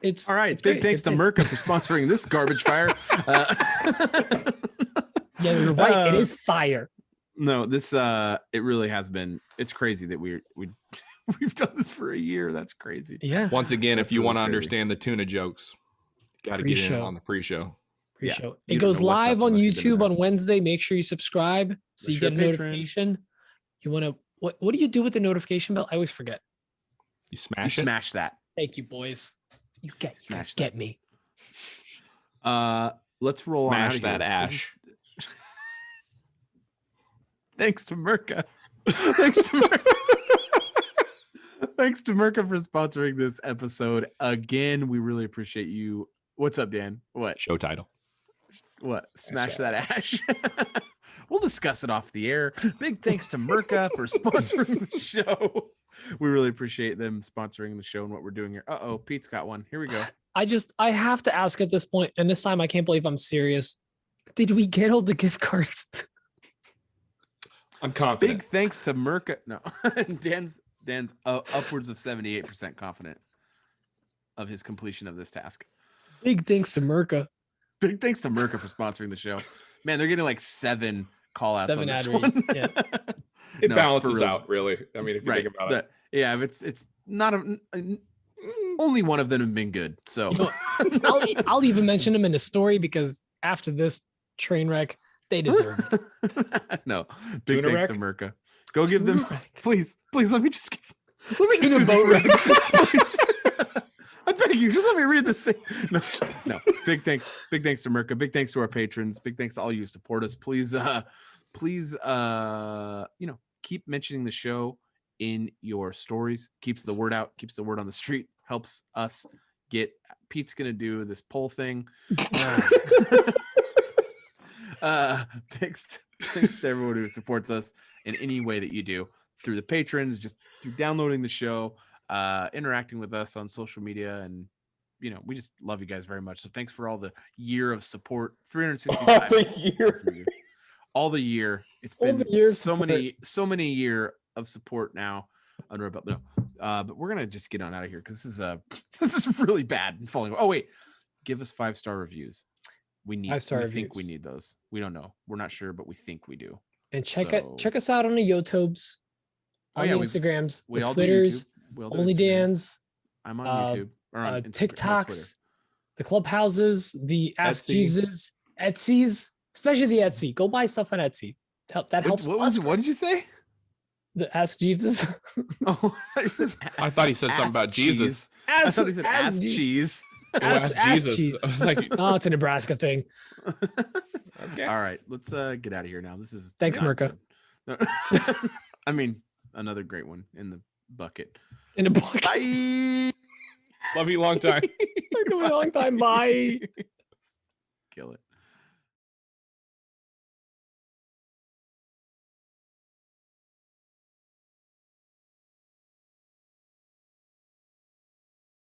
It's All right. it's Big great. thanks to It's- MIRKA for sponsoring this garbage fire. Yeah, you're right. It is fire. No, this it really has been. It's crazy that we've done this for a year. That's crazy. Yeah. Once again, if That's you really want to crazy. understand the tuna jokes, got to get in Pre-show. on the pre-show. Pre-show. you It don't goes know what's up live on unless you've been YouTube there. on Wednesday. Make sure you subscribe so you Unless you're get a a patron. notification. You want to what do you do with the notification bell? I always forget. You You smash it. smash that. Thank you, boys. You guys Smash get me. Let's roll on. Smash outta that here. ash. Thanks to MIRKA. Thanks to MIRKA. Thanks to MIRKA for sponsoring this episode. Again, we really appreciate you. What's up, Dan? What? Show title. What? Smash that ash. We'll discuss it off the air. Big thanks to MIRKA for sponsoring the show. We really appreciate them sponsoring the show and what we're doing here. Uh-oh, Pete's got one. Here we go. I have to ask at this point, and this time I can't believe I'm serious. Did we get all the gift cards? I'm confident. Big thanks to MIRKA. No, Dan's upwards of 78% confident of his completion of this task. Big thanks to MIRKA. Big thanks to MIRKA for sponsoring the show. Man, they're getting like 7 call outs on 7 this ad one. reads, yeah. It No, balances for real. out, really. I mean, if you think about it. Yeah, it's not only one of them have been good. So I'll even mention them in the story because after this train wreck, they deserve it. no, big Tuna thanks wreck? to MIRKA. Go give them, Tuna wreck. please let me just Tuna do boat this. wreck. Please. I beg you, just let me read this thing. No. Big thanks to MIRKA. Big thanks to our patrons. Big thanks to all you who support us. Please, keep mentioning the show in your stories. Keeps the word out. Keeps the word on the street. Helps us get. Pete's gonna do this poll thing. Thanks to everyone who supports us in any way that you do through the patrons, just through downloading the show, interacting with us on social media, and we just love you guys very much. So thanks for all the year of support. 365 all the year. It's All been the years so support. many year of support now under about but we're gonna just get on out of here because this is really bad and falling. Oh wait, give us 5-star reviews. We need 5-star we think we reviews. need those. We don't know. We're not sure, but we think we do. And check So- us out on the YouTubes, Oh, on yeah, the we've- Instagrams, We the all Twitters, do YouTube. We all do Only Instagram. Dan's, I'm on YouTube or on Instagram, no, Twitter. TikToks, the Clubhouses, the Ask Etsy. Jesus, Etsy's, especially the Etsy. Go buy stuff on Etsy. That helps What us. What did you say? The Ask Jesus. Oh, I said I thought he said something ass about Jesus. cheese. I thought he said ass cheese. Oh, ask Jesus. cheese. I was like, Oh, it's a Nebraska thing. okay. All right, let's get out of here now. This is Thanks, not MIRKA. good. No, I mean, another great one in the bucket. In a book. Bye. Love you long time. Like a long time. Bye. Kill it.